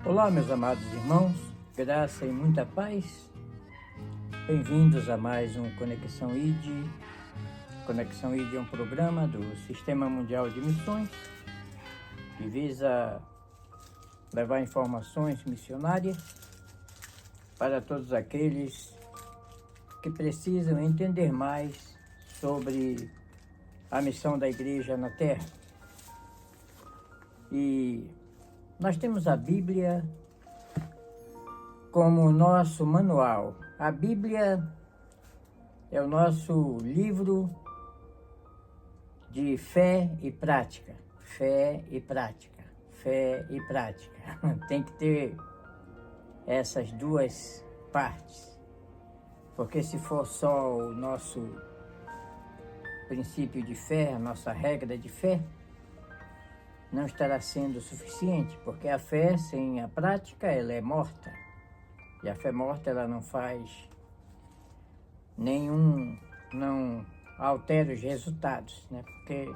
Olá, meus amados irmãos, graça e muita paz. Bem-vindos a mais um Conexão ID. Conexão ID é um programa do Sistema Mundial de Missões que visa levar informações missionárias para todos aqueles que precisam entender mais sobre a missão da Igreja na Terra. E nós temos a Bíblia como nosso manual. A Bíblia é o nosso livro de fé e prática. Fé e prática. Fé e prática. Tem que ter essas duas partes. Porque se for só o nosso princípio de fé, a nossa regra de fé, não estará sendo suficiente, porque a fé sem a prática, ela é morta. E a fé morta, ela não faz não altera os resultados, né? Porque,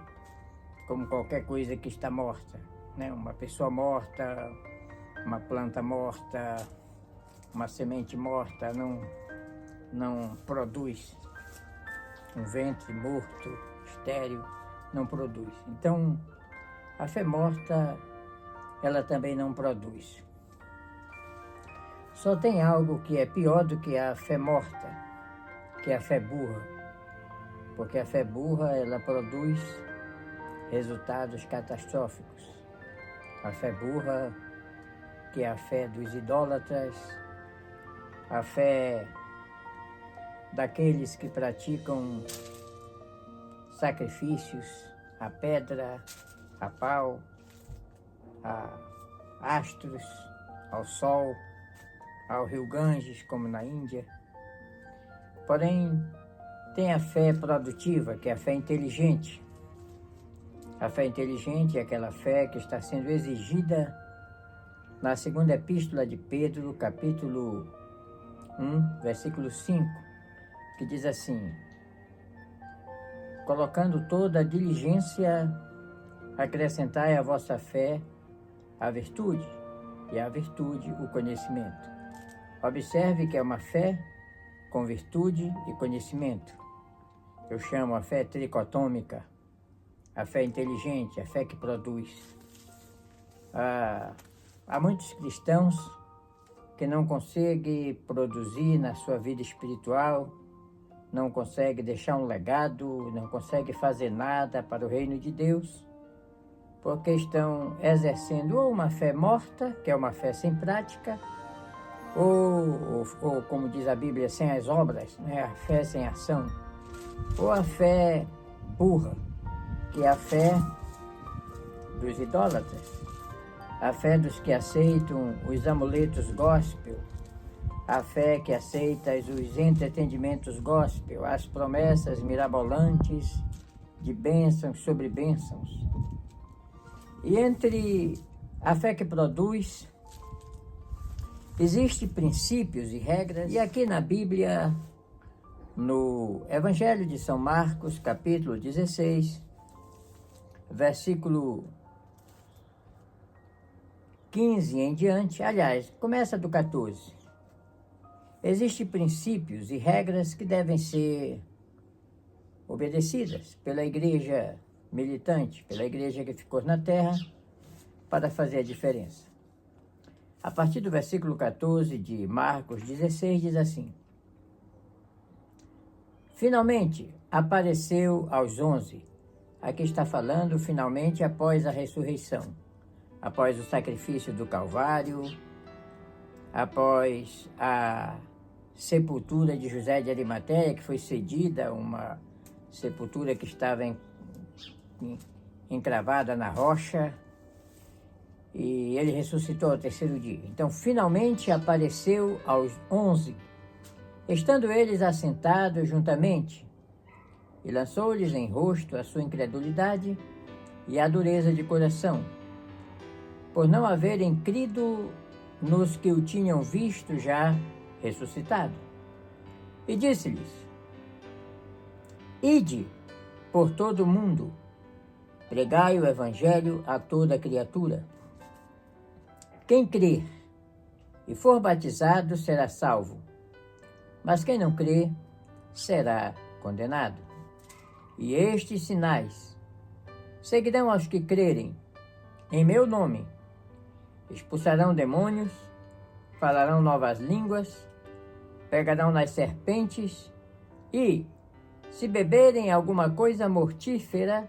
como qualquer coisa que está morta, né? Uma pessoa morta, uma planta morta, uma semente morta, não produz. Um ventre morto, estéril, não produz. Então, a fé morta, ela também não produz. Só tem algo que é pior do que a fé morta, que é a fé burra. Porque a fé burra, ela produz resultados catastróficos. A fé burra, que é a fé dos idólatras, a fé daqueles que praticam sacrifícios à pedra, a pau, a astros, ao sol, ao rio Ganges, como na Índia. Porém, tem a fé produtiva, que é a fé inteligente. A fé inteligente é aquela fé que está sendo exigida na segunda epístola de Pedro, capítulo 1, versículo 5, que diz assim: colocando toda a diligência, acrescentai à vossa fé a virtude, e à virtude o conhecimento. Observe que é uma fé com virtude e conhecimento. Eu chamo a fé tricotômica, a fé inteligente, a fé que produz. Há muitos cristãos que não conseguem produzir na sua vida espiritual, não conseguem deixar um legado, não conseguem fazer nada para o reino de Deus, porque estão exercendo ou uma fé morta, que é uma fé sem prática, ou como diz a Bíblia, sem as obras, né? A fé sem ação, ou a fé burra, que é a fé dos idólatras, a fé dos que aceitam os amuletos gospel, a fé que aceita os entretendimentos gospel, as promessas mirabolantes de bênçãos sobre bênçãos. E entre a fé que produz, existem princípios e regras. E aqui na Bíblia, no Evangelho de São Marcos, capítulo 16, versículo 15 em diante, aliás, começa do 14. Existem princípios e regras que devem ser obedecidas pela igreja militante, pela igreja que ficou na terra, para fazer a diferença. A partir do versículo 14 de Marcos 16, diz assim: finalmente apareceu aos 11. Aqui está falando finalmente após a ressurreição, após o sacrifício do Calvário, após a sepultura de José de Arimateia, que foi cedida, uma sepultura que estava encravada na rocha, e ele ressuscitou ao terceiro dia. Então, finalmente apareceu aos 11, estando eles assentados juntamente, e lançou-lhes em rosto a sua incredulidade e a dureza de coração, por não haverem crido nos que o tinham visto já ressuscitado. E disse-lhes: ide por todo o mundo, pregai o evangelho a toda criatura. Quem crer e for batizado será salvo, mas quem não crer será condenado. E estes sinais seguirão aos que crerem em meu nome: expulsarão demônios, falarão novas línguas, pegarão nas serpentes e, se beberem alguma coisa mortífera,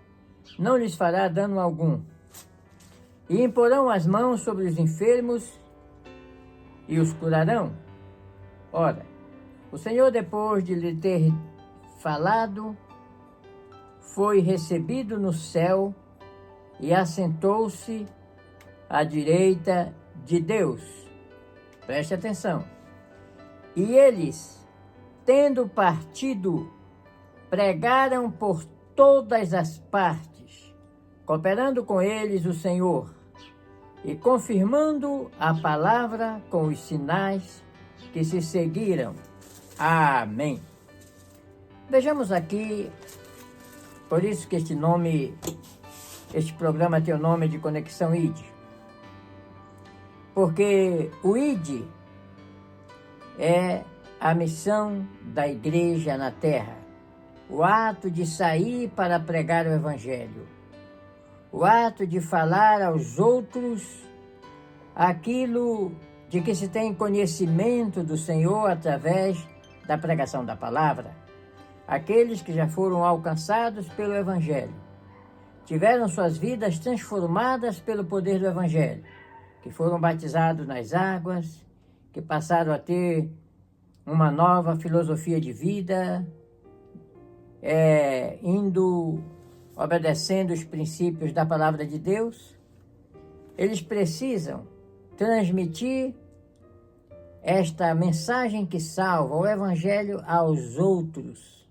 não lhes fará dano algum. E imporão as mãos sobre os enfermos e os curarão. Ora, o Senhor, depois de lhe ter falado, foi recebido no céu e assentou-se à direita de Deus. Preste atenção. E eles, tendo partido, pregaram por todas as partes, cooperando com eles o Senhor e confirmando a palavra com os sinais que se seguiram. Amém. Vejamos aqui, por isso que este programa tem o nome de Conexão ID. Porque o ID é a missão da igreja na terra, o ato de sair para pregar o Evangelho, o ato de falar aos outros aquilo de que se tem conhecimento do Senhor através da pregação da palavra. Aqueles que já foram alcançados pelo Evangelho, tiveram suas vidas transformadas pelo poder do Evangelho, que foram batizados nas águas, que passaram a ter uma nova filosofia de vida, obedecendo os princípios da palavra de Deus. Eles precisam transmitir esta mensagem que salva, o Evangelho, aos outros,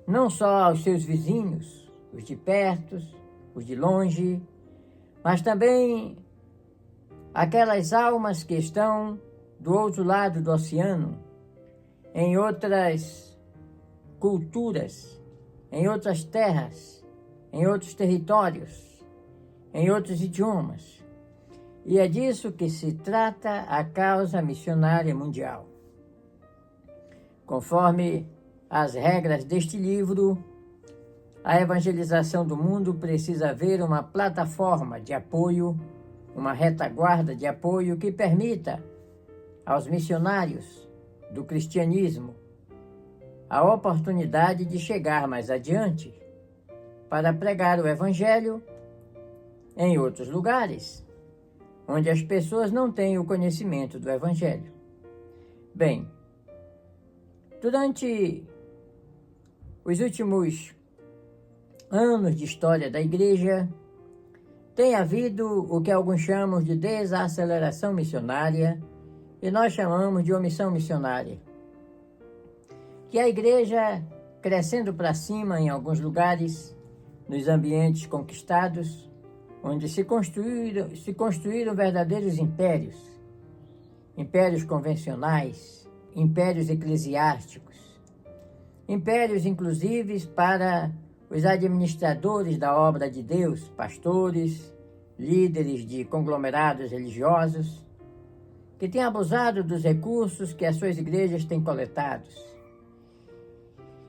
não só aos seus vizinhos, os de perto, os de longe, mas também aquelas almas que estão do outro lado do oceano, em outras culturas, em outras terras, em outros territórios, em outros idiomas. E é disso que se trata a causa missionária mundial. Conforme as regras deste livro, a evangelização do mundo precisa haver uma plataforma de apoio, uma retaguarda de apoio que permita aos missionários do cristianismo a oportunidade de chegar mais adiante para pregar o Evangelho em outros lugares, onde as pessoas não têm o conhecimento do Evangelho. Bem, durante os últimos anos de história da Igreja, tem havido o que alguns chamam de desaceleração missionária e nós chamamos de omissão missionária. Que a Igreja, crescendo para cima em alguns lugares, nos ambientes conquistados, onde se construíram verdadeiros impérios, impérios convencionais, impérios eclesiásticos, impérios inclusive para os administradores da obra de Deus, pastores, líderes de conglomerados religiosos, que têm abusado dos recursos que as suas igrejas têm coletados.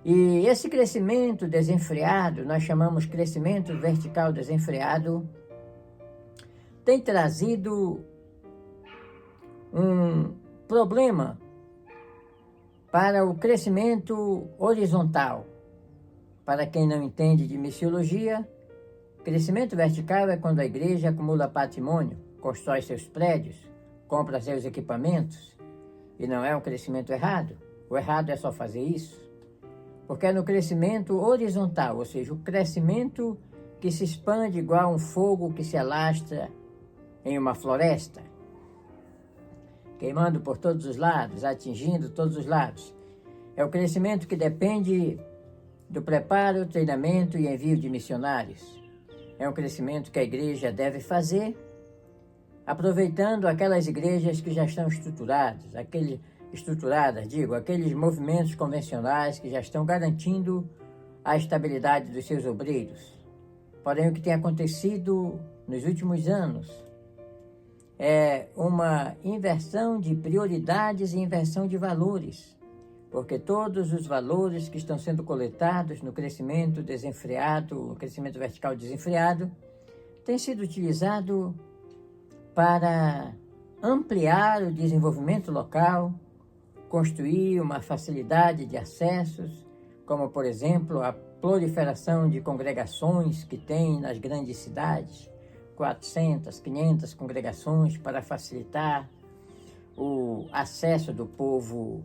E esse crescimento desenfreado, nós chamamos crescimento vertical desenfreado, tem trazido um problema para o crescimento horizontal. Para quem não entende de missiologia, crescimento vertical é quando a igreja acumula patrimônio, constrói seus prédios, compra seus equipamentos, e não é um crescimento errado. O errado é só fazer isso, porque é no crescimento horizontal, ou seja, o crescimento que se expande igual a um fogo que se alastra em uma floresta, queimando por todos os lados, atingindo todos os lados. É o crescimento que depende do preparo, treinamento e envio de missionários. É um crescimento que a igreja deve fazer, aproveitando aquelas igrejas que já estão estruturadas, aqueles movimentos convencionais que já estão garantindo a estabilidade dos seus obreiros. Porém, o que tem acontecido nos últimos anos é uma inversão de prioridades e inversão de valores, porque todos os valores que estão sendo coletados no crescimento desenfreado, no crescimento vertical desenfreado, têm sido utilizados para ampliar o desenvolvimento local, construir uma facilidade de acessos, como, por exemplo, a proliferação de congregações que tem nas grandes cidades, 400, 500 congregações para facilitar o acesso do povo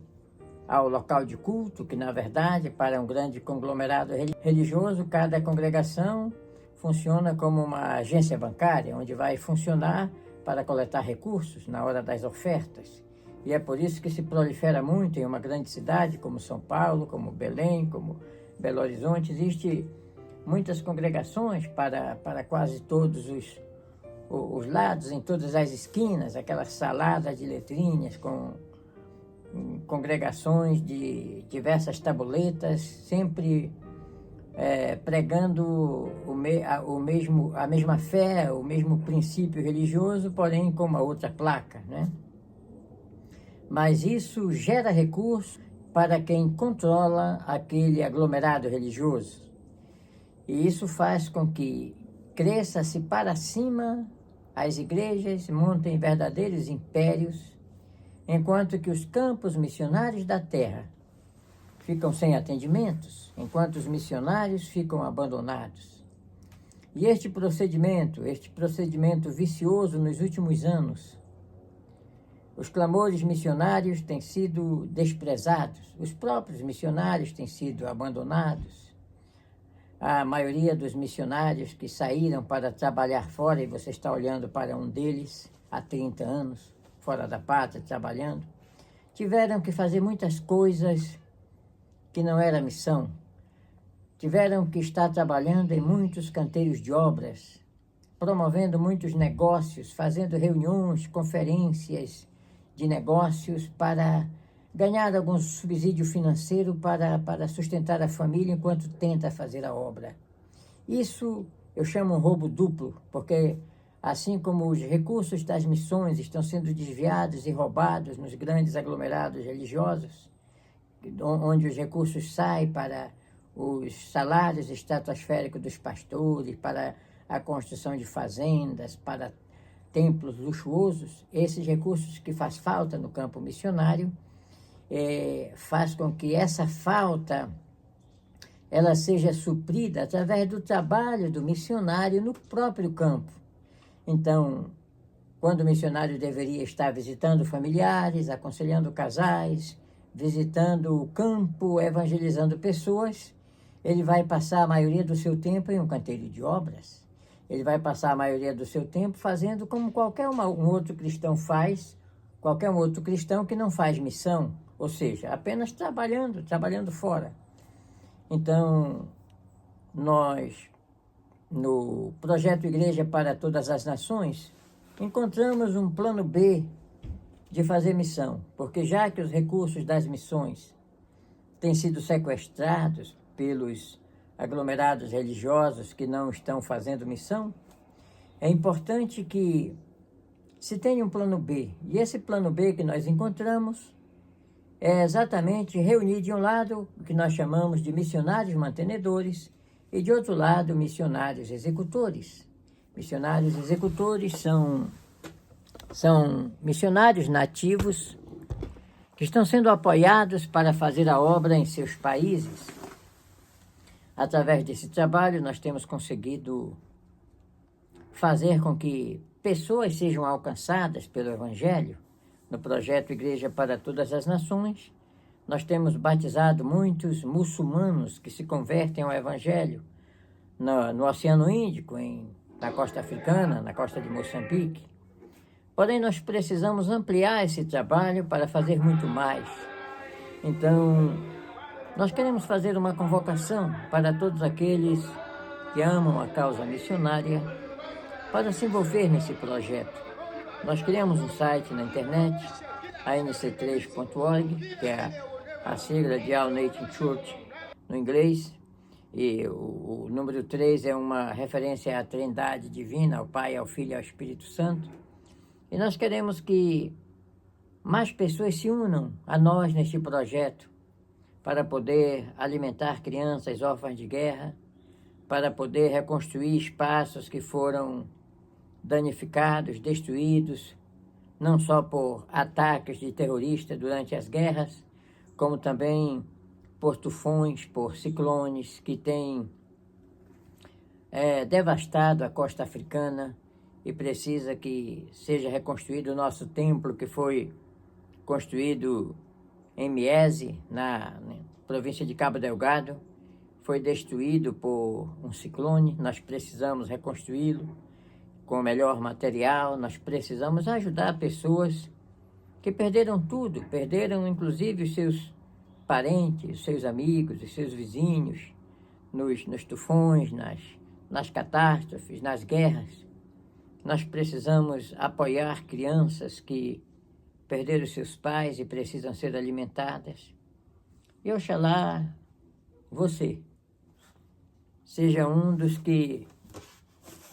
ao local de culto, que, na verdade, para um grande conglomerado religioso, cada congregação funciona como uma agência bancária, onde vai funcionar para coletar recursos na hora das ofertas. E é por isso que se prolifera muito em uma grande cidade como São Paulo, como Belém, como Belo Horizonte. Existe muitas congregações para quase todos os lados, em todas as esquinas, aquela salada de letrinhas com congregações de diversas tabuletas, sempre pregando a mesma fé, o mesmo princípio religioso, porém com uma outra placa, né? Mas isso gera recursos para quem controla aquele aglomerado religioso. E isso faz com que cresça-se para cima as igrejas, montem verdadeiros impérios, enquanto que os campos missionários da terra ficam sem atendimentos, enquanto os missionários ficam abandonados. E este procedimento vicioso nos últimos anos, os clamores missionários têm sido desprezados, os próprios missionários têm sido abandonados. A maioria dos missionários que saíram para trabalhar fora, e você está olhando para um deles há 30 anos, fora da pátria, trabalhando, tiveram que fazer muitas coisas que não era missão. Tiveram que estar trabalhando em muitos canteiros de obras, promovendo muitos negócios, fazendo reuniões, conferências de negócios para ganhar algum subsídio financeiro para sustentar a família enquanto tenta fazer a obra. Isso eu chamo um roubo duplo, porque assim como os recursos das missões estão sendo desviados e roubados nos grandes aglomerados religiosos, onde os recursos saem para os salários estratosféricos dos pastores, para a construção de fazendas, para templos luxuosos, esses recursos que faz falta no campo missionário, faz com que essa falta ela seja suprida através do trabalho do missionário no próprio campo. Então, quando o missionário deveria estar visitando familiares, aconselhando casais, visitando o campo, evangelizando pessoas, ele vai passar a maioria do seu tempo em um canteiro de obras. Ele vai passar a maioria do seu tempo fazendo como qualquer um outro cristão faz, qualquer um outro cristão que não faz missão, ou seja, apenas trabalhando fora. Então, nós, no projeto Igreja para Todas as Nações, encontramos um plano B de fazer missão, porque já que os recursos das missões têm sido sequestrados pelos aglomerados religiosos que não estão fazendo missão, é importante que se tenha um plano B. E esse plano B que nós encontramos é exatamente reunir de um lado o que nós chamamos de missionários mantenedores e de outro lado missionários executores. Missionários executores são missionários nativos que estão sendo apoiados para fazer a obra em seus países. Através desse trabalho, nós temos conseguido fazer com que pessoas sejam alcançadas pelo Evangelho. No projeto Igreja para Todas as Nações, nós temos batizado muitos muçulmanos que se convertem ao Evangelho no Oceano Índico, na costa africana, na costa de Moçambique. Porém, nós precisamos ampliar esse trabalho para fazer muito mais. Então, nós queremos fazer uma convocação para todos aqueles que amam a causa missionária para se envolver nesse projeto. Nós criamos um site na internet, anc3.org, que é a sigla de All Nation Church no inglês, e o número 3 é uma referência à Trindade Divina, ao Pai, ao Filho e ao Espírito Santo. E nós queremos que mais pessoas se unam a nós neste projeto para poder alimentar crianças órfãs de guerra, para poder reconstruir espaços que foram danificados, destruídos, não só por ataques de terroristas durante as guerras, como também por tufões, por ciclones que têm devastado a costa africana, e precisa que seja reconstruído o nosso templo, que foi construído em Miese, na província de Cabo Delgado. Foi destruído por um ciclone. Nós precisamos reconstruí-lo com o melhor material. Nós precisamos ajudar pessoas que perderam tudo, perderam inclusive os seus parentes, os seus amigos, os seus vizinhos, nos tufões, nas catástrofes, nas guerras. Nós precisamos apoiar crianças que perderam seus pais e precisam ser alimentadas. E oxalá você seja um dos que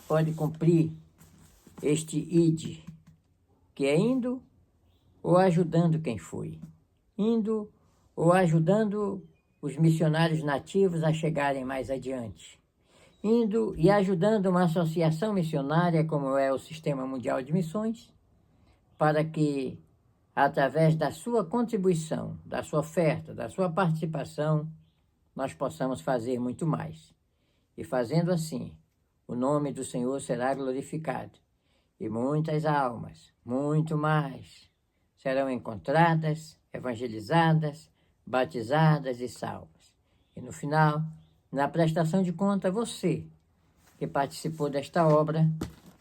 pode cumprir este ID, que é indo ou ajudando quem foi, indo ou ajudando os missionários nativos a chegarem mais adiante, indo e ajudando uma associação missionária como é o Sistema Mundial de Missões, para que, através da sua contribuição, da sua oferta, da sua participação, nós possamos fazer muito mais. E fazendo assim, o nome do Senhor será glorificado, e muitas almas, muito mais, serão encontradas, evangelizadas, batizadas e salvas. E no final, na prestação de conta, você que participou desta obra,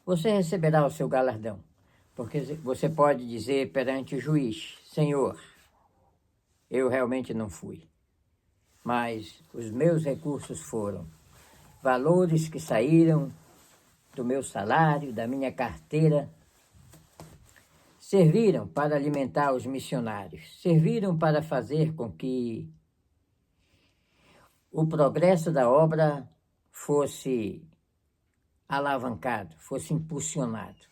você receberá o seu galardão. Porque você pode dizer perante o juiz: Senhor, eu realmente não fui, mas os meus recursos foram valores que saíram do meu salário, da minha carteira, serviram para alimentar os missionários, serviram para fazer com que o progresso da obra fosse alavancado, fosse impulsionado.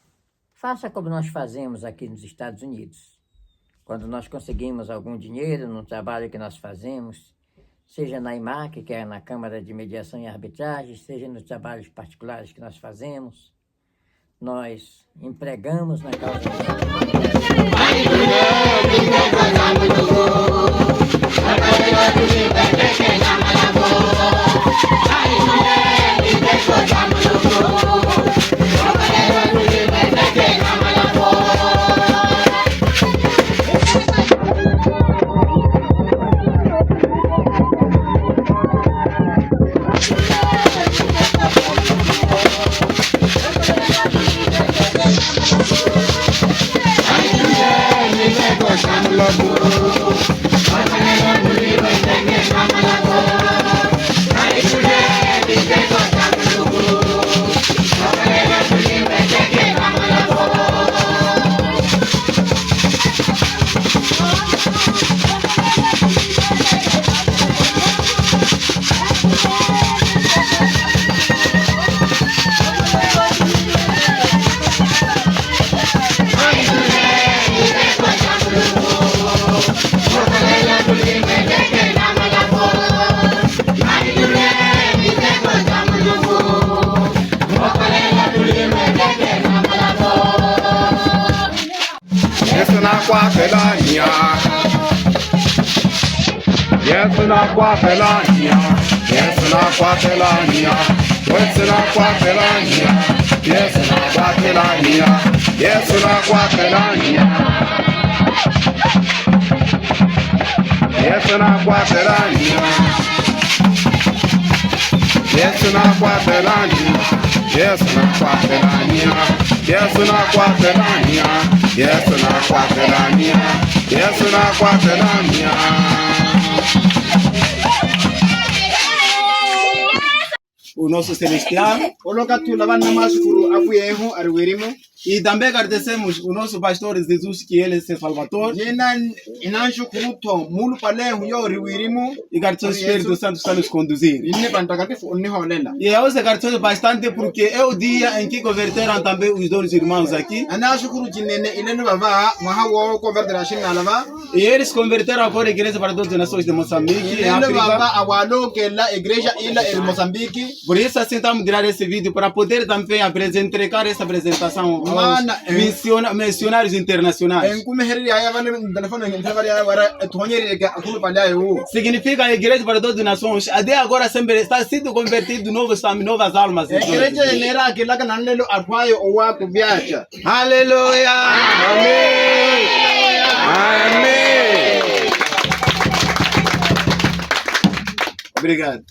Faça como nós fazemos aqui nos Estados Unidos. Quando nós conseguimos algum dinheiro no trabalho que nós fazemos, seja na IMAC, que é na Câmara de Mediação e Arbitragem, seja nos trabalhos particulares que nós fazemos, nós empregamos na causa Quatelania, yes na Quatelania, yes na Quatelania, yes na Quatelania, yes na Quatelania, yes na Quatelania, yes na Quatelania, yes na Quatelania, yes na Quatelania, yes na Quatelania, yes na Quatelania, yes na Quatelania. O nosso celestial, coloca tu lavando mais furo apoio ariwerimu, E também agradecemos o nosso pastor Jesus, que ele é seu Salvador. E agradecemos o Espírito Santo está nos conduzir. E eu os agradecemos bastante porque é o dia em que converteram também os dois irmãos aqui. E eles converteram agora a igreja para todas as nações de Moçambique e África. Por isso assim estamos a tirar esse vídeo para poder também entregar essa apresentação aos missionários internacionais. Significa a igreja para todas as nações. Até agora sempre está sendo convertido novas almas. Aleluia! Amém! Amém! Obrigado.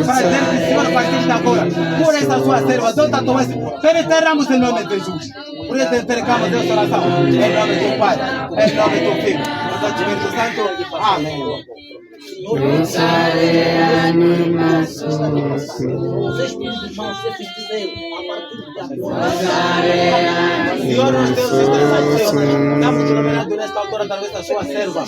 Para dizer que o Senhor, a partir de agora, por essa sua serva, Deus está tomando. Penetramos em nome de Jesus. Por isso entregamos Deus a oração. Em nome do Pai, em nome do Filho, do Espírito Santo. Amém. Senhor, nós temos estamos iluminados nesta altura através da sua serva.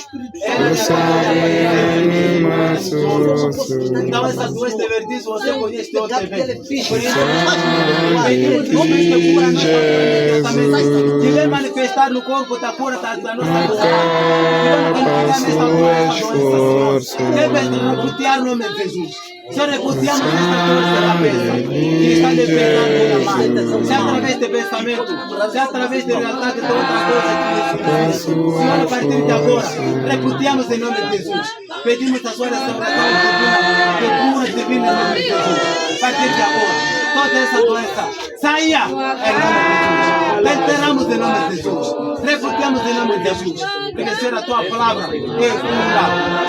Então essa doença de vertigem você conhece outra vez. Por isso, que vem manifestar no corpo da cura da nossa doença. Repudiar o nome de Jesus. Senhor, repudiamos esta doença da cabeça que está dependendo da mãe. Se através de pensamento, se através de realidade de outra coisa que Senhor, a partir de agora, repudiamos em nome de Jesus. Pedimos a sua restauração divina, de cura divina em nome de Jesus. A partir de agora, toda essa doença saia em nome de Jesus. Enterramos em nome de Jesus. Repudiamos em nome de Jesus. Porque ser a tua palavra é cura.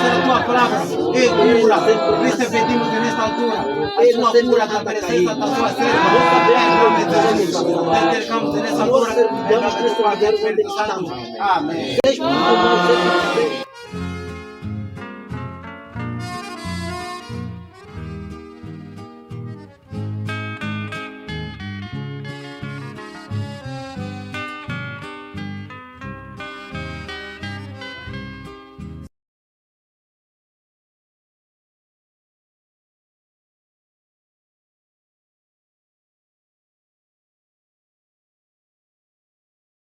Ser a tua palavra é cura. Por isso pedimos nesta altura a sua cura da presença da sua serva. Em nome de Jesus. Entregamos nessa cura em nome do Pai, do Espírito Santo. Amém.